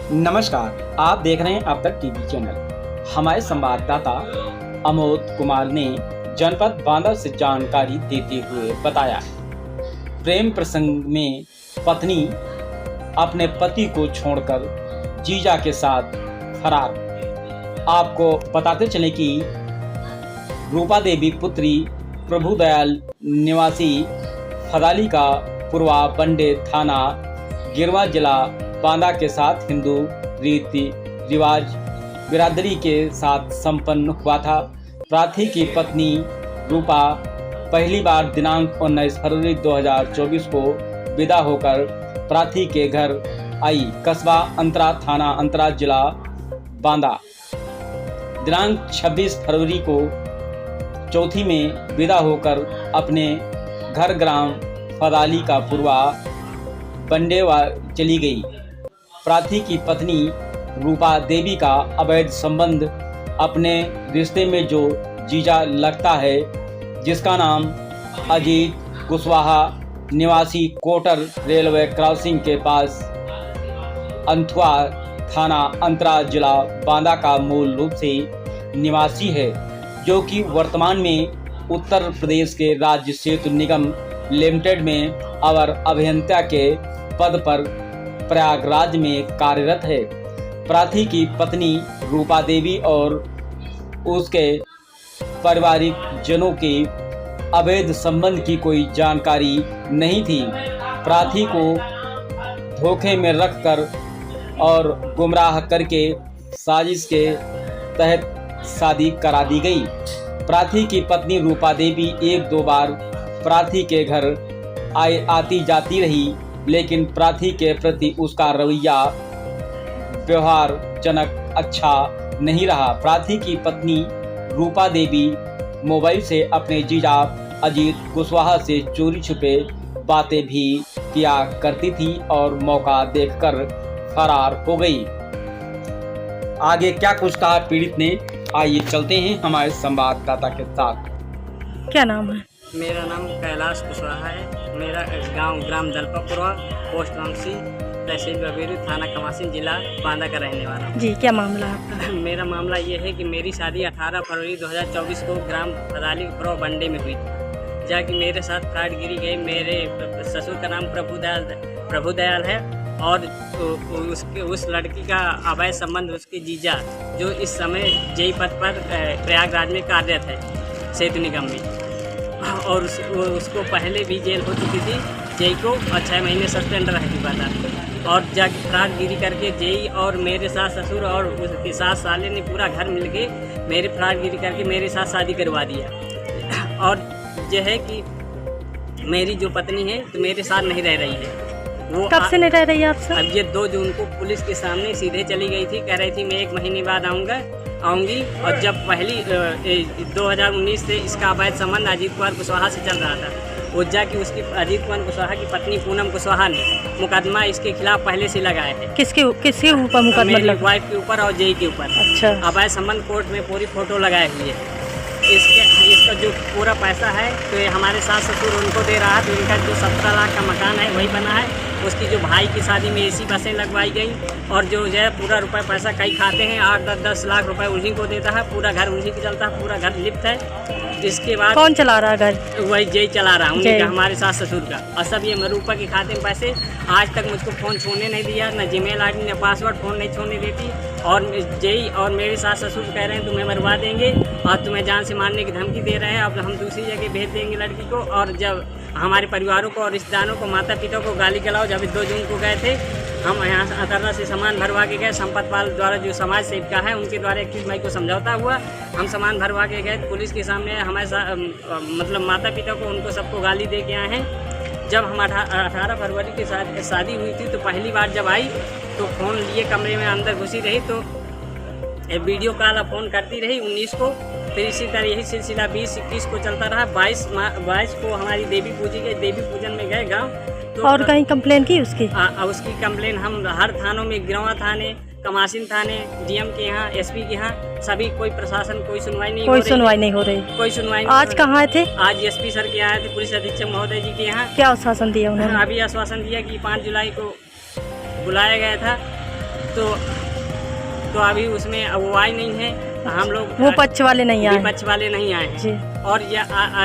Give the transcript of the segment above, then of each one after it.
नमस्कार, आप देख रहे हैं अब तक टीवी चैनल। हमारे संवाददाता अमोद कुमार ने जनपद बांदा से जानकारी देते हुए बताया, प्रेम प्रसंग में पत्नी अपने पति को छोड़कर जीजा के साथ फरार। आपको बताते चले कि रूपा देवी पुत्री प्रभुदयाल निवासी फदाली का पूर्वा बंडे थाना गिरवा जिला बांदा के साथ हिंदू रीति रिवाज बिरादरी के साथ संपन्न हुआ था। प्रार्थी की पत्नी रूपा पहली बार दिनांक 19 फरवरी 2024 को विदा होकर प्रार्थी के घर आई। कस्बा अंतरा, थाना अंतरा, जिला बांदा। दिनांक 26 फरवरी को चौथी में विदा होकर अपने घर ग्राम फदाली का पूर्वा बंडेवा चली गई। प्रार्थी की पत्नी रूपा देवी का अवैध संबंध अपने रिश्ते में जो जीजा लगता है, जिसका नाम अजीत कुशवाहा निवासी कोटर रेलवे क्रॉसिंग के पास अंथुआ, थाना अंतरा, जिला बांदा का मूल रूप से निवासी है, जो कि वर्तमान में उत्तर प्रदेश के राज्य सेतु निगम लिमिटेड में अवर अभियंता के पद पर प्रयागराज में कार्यरत है। प्रार्थी की पत्नी रूपा देवी और उसके पारिवारिक जनों के अवैध संबंध की कोई जानकारी नहीं थी। प्रार्थी को धोखे में रखकर और गुमराह करके साजिश के तहत शादी करा दी गई। प्रार्थी की पत्नी रूपा देवी एक दो बार प्रार्थी के घर आती जाती रही, लेकिन प्रार्थी के प्रति उसका रवैया व्यवहारजनक अच्छा नहीं रहा। प्रार्थी की पत्नी रूपा देवी मोबाइल से अपने जीजा अजीत कुशवाहा से चोरी छुपे बातें भी किया करती थी और मौका देखकर फरार हो गई। आगे क्या कुछ कहा पीड़ित ने, आइए चलते हैं हमारे संवाददाता के साथ। क्या नाम है? मेरा नाम कैलाश कुशवाहा है। मेरा गांव ग्राम दलपापुरा, पोस्ट रामसी, तहसील बबेरू, थाना कमासी, जिला बांदा का रहने वाला हूँ। जी, क्या मामला है आपका? मेरा मामला ये है कि मेरी शादी 18 फरवरी 2024 को ग्राम फदाली प्रो बंडे में हुई थी। जाकि मेरे साथ फ्रॉडगिरी गई। मेरे ससुर का नाम प्रभुदयाल है और उस लड़की का अवैध संबंध उसके जीजा, जो इस समय जेई पद पर प्रयागराज में कार्यरत है सेतु निगम में, और उसको पहले भी जेल हो चुकी थी जेई को, और 6 महीने सस्पेंड रह चुका था। और जाके फ्रॉडगिरी करके जेई और मेरे सास ससुर और उसके सास साले ने पूरा घर मिलके मेरे फ्रॉडगिरी करके मेरे साथ शादी करवा दिया। और यह है कि मेरी जो पत्नी है तो मेरे साथ नहीं रह रही है। वो कब से नहीं रह रही है आपसे? अब ये 2 जून को पुलिस के सामने सीधे चली गई थी। कह रही थी मैं 1 महीने बाद आऊँगी। और जब पहली 2019 से इसका अवैध संबंध अजीत कुमार कुशवाहा से चल रहा था, वो जाके उसकी अजीत कुमार कुशवाहा की पत्नी पूनम कुशवाहा ने मुकदमा इसके खिलाफ पहले से लगाए थे। किसके ऊपर मुकदमा? मेरी वाइफ के ऊपर और जेई के ऊपर। अच्छा। अवैध संबंध कोर्ट में पूरी फोटो लगाए हुई है। इसका जो पूरा पैसा है तो ये हमारे सास ससुर उनको दे रहा है। तो इनका जो 17 लाख का मकान है वही बना है। उसकी जो भाई की शादी में एसी बसें लगवाई गई, और जो है पूरा रुपए पैसा कई खाते हैं 8-10 लाख रुपए उन्हीं को देता है। पूरा घर उन्हीं को चलता है, पूरा घर लिफ्ट है। इसके बाद कौन चला रहा है घर? वही जेई चला रहा, उन्हीं का, हमारे सास ससुर का। और सब ये रूपा के खाते में पैसे। आज तक मुझको फ़ोन छोड़ने नहीं दिया, न जीमेल आईडी न पासवर्ड, फ़ोन नहीं छोड़ने देती। और जेई और मेरे सास ससुर कह रहे हैं तुम्हें मरवा देंगे और तुम्हें जान से मारने की धमकी दे रहे हैं। अब हम दूसरी जगह भेज देंगे लड़की को। और जब हमारे परिवारों को और रिश्तेदारों को, माता पिता को गाली गलौज, जब 2 जून को गए थे हम यहाँ अतरना से सामान भरवा के गए। संपत पाल द्वारा जो समाज सेविका है उनके द्वारा 21 मई को समझौता हुआ। हम सामान भरवा के गए पुलिस के सामने। हमारे मतलब माता पिता को, उनको सबको गाली दे के आए हैं। जब हम 18 फरवरी के साथ शादी हुई थी तो पहली बार जब आई तो फ़ोन लिए कमरे में अंदर घुसी रही, तो वीडियो कॉल फ़ोन करती रही 19 को। फिर इसी तरह यही सिलसिला 20-21 को चलता रहा। 22 को हमारी देवी पूजी गई। देवी पूजन में गए गाँव। तो और कहीं कंप्लेन की उसकी? उसकी कंप्लेन हम हर थानों में, गिरवा थाने, कमासिन थाने, डीएम के यहाँ, एसपी के यहाँ, सभी कोई प्रशासन कोई सुनवाई नहीं हो रही। कोई सुनवाई नहीं। आज कहाँ थे? आज एसपी सर के आए थे, पुलिस अधीक्षक महोदय जी के यहाँ। क्या आश्वासन दिया उन्होंने? अभी आश्वासन दिया कि 5 जुलाई को बुलाया गया था तो अभी उसमें अगुवाई नहीं है। हम लोग वो पक्ष वाले नहीं आए। विपक्ष वाले नहीं आए हैं। जी। और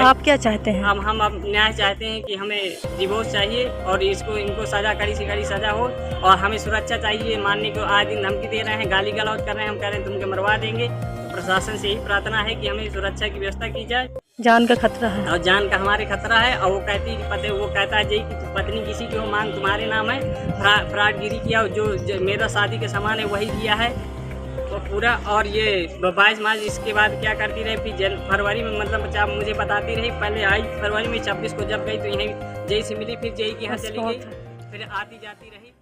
आप क्या चाहते हैं? हम अब न्याय चाहते हैं कि हमें डिवोर्स चाहिए और इनको सजा, कड़ी से कड़ी सजा हो, और हमें सुरक्षा चाहिए। मानने को आज दिन धमकी दे रहे हैं, गाली गलौज कर रहे हैं, हम कह रहे हैं तुमके मरवा देंगे। तो प्रशासन से यही प्रार्थना है कि हमें सुरक्षा की व्यवस्था की जाए। जान का खतरा है। और जान का हमारे खतरा है। और वो कहता है जी कि पत्नी किसी की हो, मांग तुम्हारे नाम है, फ्रॉडगिरी किया, जो मेरा शादी के सामान है वही दिया है तो पूरा। और ये 22 मार्च इसके बाद क्या करती रही, फिर फरवरी में मतलब जब मुझे बताती रही, पहले आई फरवरी में, 26 को जब गई तो यहीं जय से मिली, फिर जय के यहाँ चली गई, फिर आती जाती रही।